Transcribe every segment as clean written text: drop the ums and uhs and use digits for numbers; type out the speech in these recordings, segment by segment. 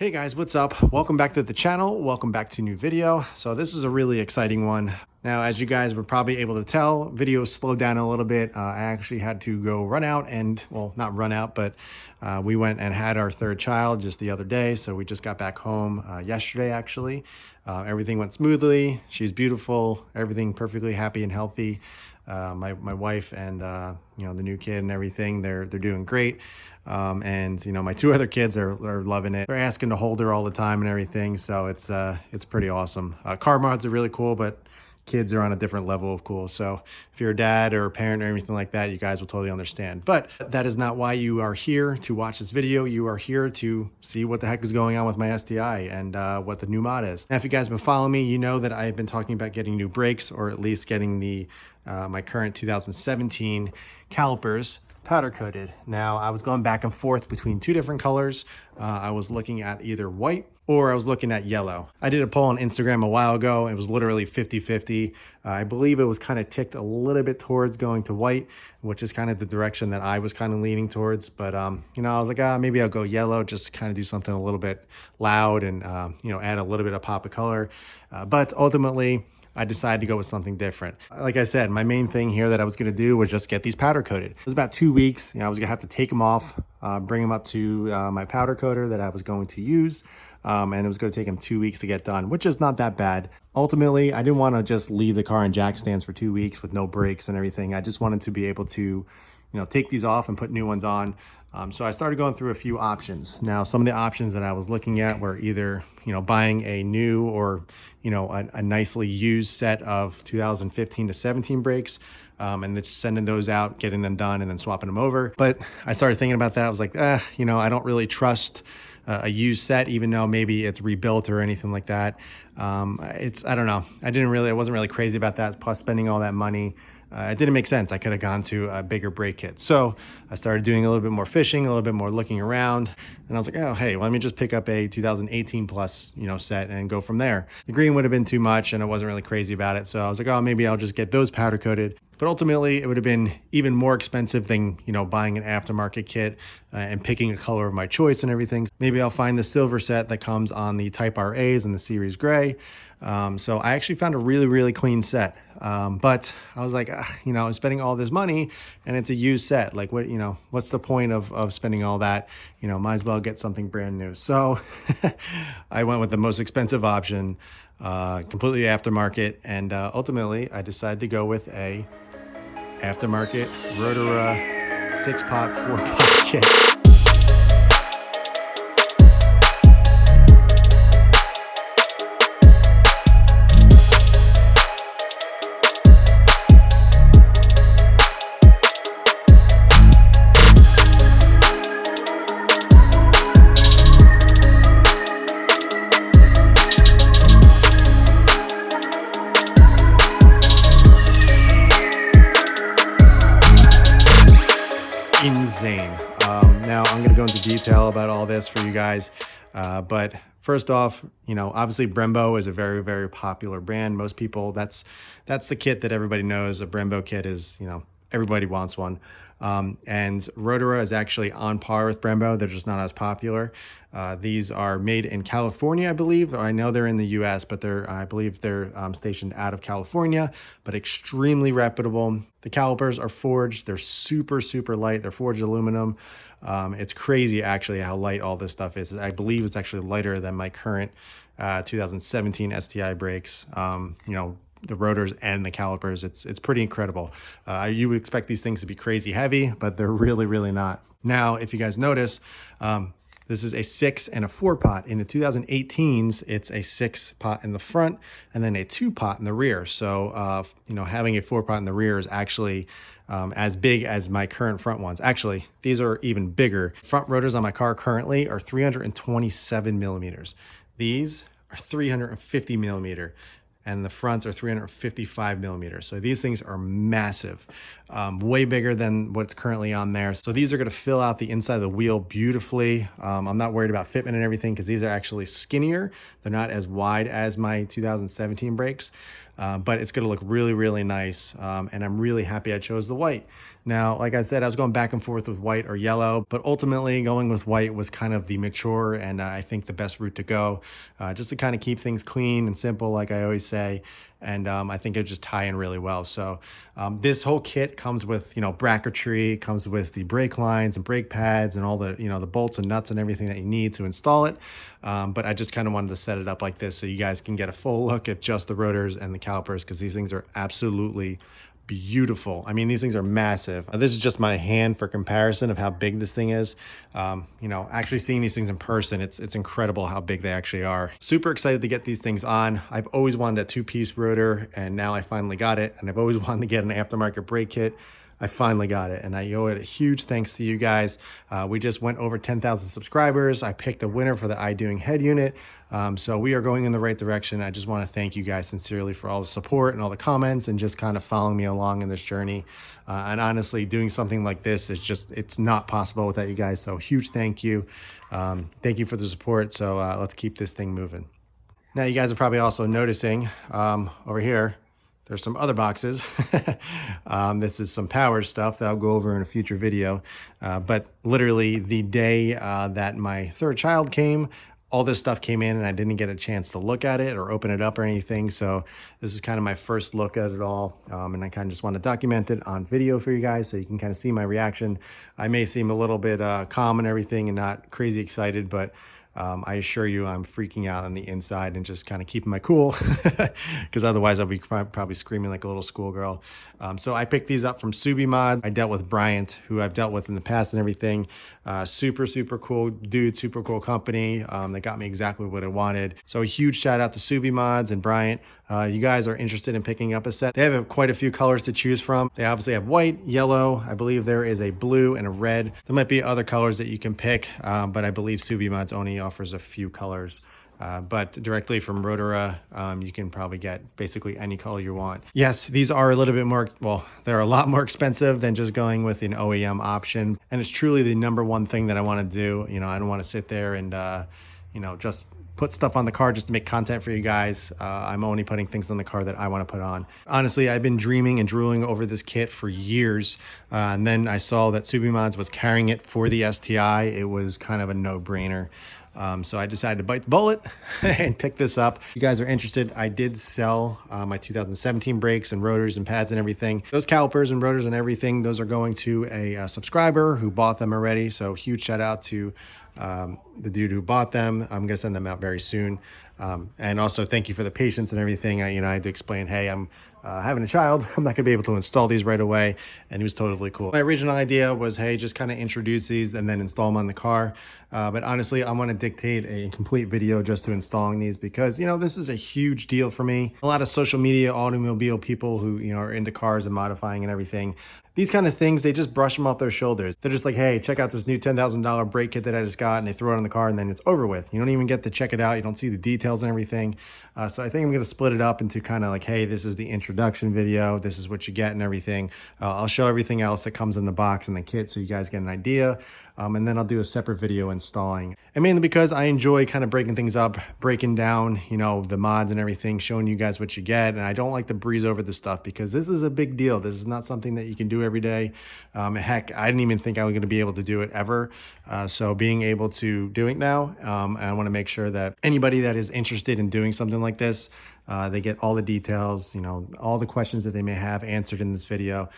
Hey guys, what's up? Welcome back to the channel. Welcome back to a new video. So this is a really exciting one. Now, as you guys were probably able to tell, video slowed down a little bit. I actually had to go run out and, well, not run out, but we went and had our third child just the other day. So we just got back home yesterday, actually. Everything went smoothly. She's beautiful, everything perfectly happy and healthy. My wife and the new kid and everything, they're doing great. And my two other kids are loving it. They're asking to hold her all the time and everything, so it's pretty awesome. Car mods are really cool, but kids are on a different level of cool. So if you're a dad or a parent or anything like that, you guys will totally understand. But that is not why you are here to watch this video. You are here to see what the heck is going on with my STI and what the new mod is. Now, if you guys have been following me, you know that I've been talking about getting new brakes, or at least getting the my current 2017 calipers powder coated. Now, I was going back and forth between two different colors. I was looking at either white or I was looking at yellow. I did a poll on Instagram a while ago. It was literally 50-50. I believe it was kind of ticked a little bit towards going to white, which is kind of the direction that I was kind of leaning towards. But I was like, maybe I'll go yellow, just kind of do something a little bit loud and add a little bit of pop of color. But ultimately, I decided to go with something different. Like I said, my main thing here that I was going to do was just get these powder coated. It was about 2 weeks. I was going to have to take them off, bring them up to my powder coater that I was going to use. And it was going to take them 2 weeks to get done, which is not that bad. Ultimately, I didn't want to just leave the car in jack stands for 2 weeks with no brakes and everything. I just wanted to be able to, take these off and put new ones on. So I started going through a few options. Now, some of the options that I was looking at were either, buying a new or, a nicely used set of 2015 to 17 brakes, and just sending those out, getting them done, and then swapping them over. But I started thinking about that. I was like, I don't really trust a used set, even though maybe it's rebuilt or anything like that. I don't know. I wasn't really crazy about that. Plus, spending all that money, it didn't make sense. I could have gone to a bigger brake kit. So I started doing a little bit more fishing, a little bit more looking around. And I was like, oh, hey, well, let me just pick up a 2018 plus, set and go from there. The green would have been too much and I wasn't really crazy about it. So I was like, oh, maybe I'll just get those powder coated. But ultimately, it would have been even more expensive than, buying an aftermarket kit and picking a color of my choice and everything. Maybe I'll find the silver set that comes on the Type RAs and the Series Gray. So I actually found a really, really clean set. But I was like, I'm spending all this money and it's a used set. Like, what's the point of spending all that? Might as well get something brand new. So I went with the most expensive option, completely aftermarket. And ultimately, I decided to go with a aftermarket Rotora 6-pot, 4-pot kit. Insane. Now I'm going to go into detail about all this for you guys. But first off, obviously Brembo is a very, very popular brand. Most people, that's the kit that everybody knows. A Brembo kit is, everybody wants one. And Rotora is actually on par with Brembo. They're just not as popular. These are made in California, I believe. I know they're in the US, but I believe they're stationed out of California, but extremely reputable. The calipers are forged. They're super, super light. They're forged aluminum. It's crazy actually how light all this stuff is. I believe it's actually lighter than my current 2017 STI brakes. The rotors and the calipers, it's pretty incredible. You would expect these things to be crazy heavy, but they're really, really not. Now, if you guys notice, this is a 6 and a 4-pot. In the 2018s, it's a 6-pot in the front and then a 2-pot in the rear. So, having a 4-pot in the rear is actually as big as my current front ones. Actually, these are even bigger. Front rotors on my car currently are 327 millimeters. These are 350 millimeter. And the fronts are 355 millimeters. So these things are massive, way bigger than what's currently on there. So these are gonna fill out the inside of the wheel beautifully. I'm not worried about fitment and everything because these are actually skinnier. They're not as wide as my 2017 brakes. but it's going to look really, really nice. And I'm really happy I chose the white. Now, like I said, I was going back and forth with white or yellow, but ultimately going with white was kind of the mature and I think the best route to go, just to kind of keep things clean and simple, like I always say. And I think it just tie in really well. So this whole kit comes with, bracketry, comes with the brake lines and brake pads and all the, the bolts and nuts and everything that you need to install it. But I just kind of wanted to set it up like this so you guys can get a full look at just the rotors and the calipers, because these things are absolutely beautiful. I mean, these things are massive. This is just my hand for comparison of how big this thing is. Actually seeing these things in person, it's incredible how big they actually are. Super excited to get these things on. I've always wanted a 2-piece rotor, and now I finally got it. And I've always wanted to get an aftermarket brake kit. I finally got it, and I owe it a huge thanks to you guys. We just went over 10,000 subscribers. I picked a winner for the iDoing head unit. So we are going in the right direction. I just want to thank you guys sincerely for all the support and all the comments and just kind of following me along in this journey. And honestly, doing something like this is just, it's not possible without you guys. So huge thank you. Thank you for the support. So let's keep this thing moving. Now you guys are probably also noticing over here, there's some other boxes. This is some power stuff that I'll go over in a future video. But literally the day that my third child came, all this stuff came in and I didn't get a chance to look at it or open it up or anything. So this is kind of my first look at it all. And I kind of just want to document it on video for you guys so you can kind of see my reaction. I may seem a little bit calm and everything and not crazy excited, but I assure you I'm freaking out on the inside and just kind of keeping my cool, because otherwise I'll be probably screaming like a little schoolgirl. So I picked these up from Subi Mods. I dealt with Bryant, who I've dealt with in the past and everything. Super cool dude, super cool company. They got me exactly what I wanted. So a huge shout out to Subi Mods and Bryant. You guys are interested in picking up a set. They have quite a few colors to choose from. They obviously have white, yellow. I believe there is a blue and a red. There might be other colors that you can pick, but I believe Subi Mods only offers a few colors. But directly from Rotora, you can probably get basically any color you want. Yes, these are a little bit more, well, they're a lot more expensive than just going with an OEM option. And it's truly the #1 thing that I want to do. I don't want to sit there and, just put stuff on the car just to make content for you guys. I'm only putting things on the car that I want to put on. Honestly, I've been dreaming and drooling over this kit for years. And then I saw that Subi Mods was carrying it for the STI. It was kind of a no-brainer. So I decided to bite the bullet and pick this up. If you guys are interested, I did sell my 2017 brakes and rotors and pads and everything. Those calipers and rotors and everything, those are going to a subscriber who bought them already. So huge shout out to the dude who bought them. I'm gonna send them out very soon. And also thank you for the patience and everything. I had to explain, hey, I'm having a child. I'm not gonna be able to install these right away. And he was totally cool. My original idea was, hey, just kind of introduce these and then install them on the car. But honestly, I want to dictate a complete video just to installing these because, this is a huge deal for me. A lot of social media, automobile people who, are into cars and modifying and everything. These kind of things, they just brush them off their shoulders. They're just like, hey, check out this new $10,000 brake kit that I just got, and they throw it on the car and then it's over with. You don't even get to check it out. You don't see the details and everything. So I think I'm going to split it up into kind of like, hey, this is the introduction video. This is what you get and everything. I'll show everything else that comes in the box and the kit so you guys get an idea. And then I'll do a separate video installing. And mainly because I enjoy kind of breaking things up, breaking down, the mods and everything, showing you guys what you get. And I don't like to breeze over this stuff because this is a big deal. This is not something that you can do every day. Heck, I didn't even think I was going to be able to do it ever. So being able to do it now, I want to make sure that anybody that is interested in doing something like this, they get all the details, all the questions that they may have answered in this video.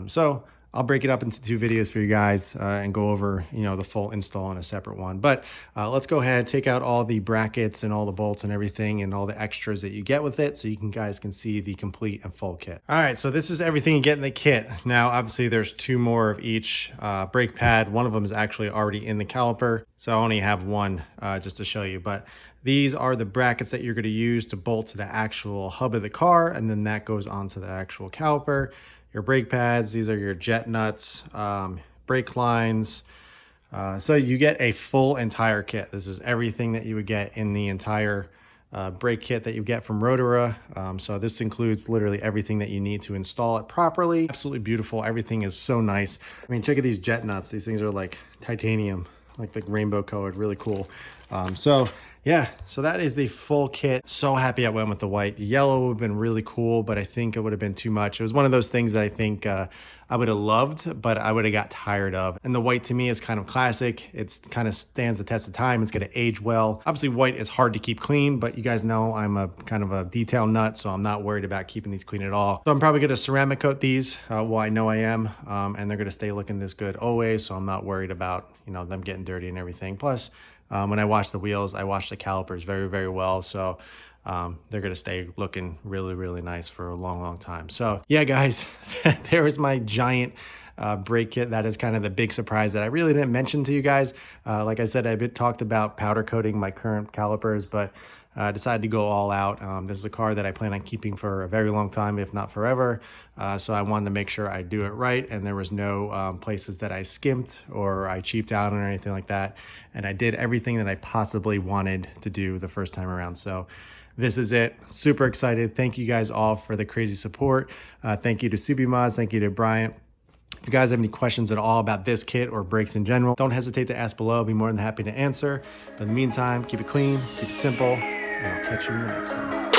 So I'll break it up into 2 videos for you guys and go over, the full install in a separate one. But let's go ahead, take out all the brackets and all the bolts and everything and all the extras that you get with it so you guys can see the complete and full kit. All right, so this is everything you get in the kit. Now, obviously, there's 2 more of each brake pad. One of them is actually already in the caliper, so I only have one just to show you. But these are the brackets that you're going to use to bolt to the actual hub of the car, and then that goes onto the actual caliper. Your brake pads, these are your jet nuts, brake lines. So you get a full entire kit. This is everything that you would get in the entire brake kit that you get from Rotora. So this includes literally everything that you need to install it properly. Absolutely beautiful. Everything is so nice. I mean, check out these jet nuts. These things are like titanium, like rainbow colored, really cool. So Yeah, so that is the full kit. So happy I went with the white. The yellow would have been really cool, but I think it would have been too much. It was one of those things that I think I would have loved, but I would have got tired of. And the white to me is kind of classic. It's kind of stands the test of time. It's gonna age well. Obviously white is hard to keep clean, but you guys know I'm a kind of a detail nut, so I'm not worried about keeping these clean at all. So I'm probably gonna ceramic coat these. Well, I know I am, and they're gonna stay looking this good always, so I'm not worried about, you know, them getting dirty and everything. Plus, when I wash the wheels, I wash the calipers very, very well. So they're going to stay looking really, really nice for a long, long time. So yeah, guys, there is my giant brake kit. That is kind of the big surprise that I really didn't mention to you guys. Like I said, I talked about powder coating my current calipers, but I decided to go all out. This is a car that I plan on keeping for a very long time, if not forever. So I wanted to make sure I do it right, and there was no places that I skimped or I cheaped out on or anything like that. And I did everything that I possibly wanted to do the first time around. So this is it. Super excited. Thank you guys all for the crazy support. Thank you to Subimods. Thank you to Bryant. If you guys have any questions at all about this kit or brakes in general, don't hesitate to ask below. I'll be more than happy to answer. But in the meantime, keep it clean, keep it simple, and I'll catch you in the next one.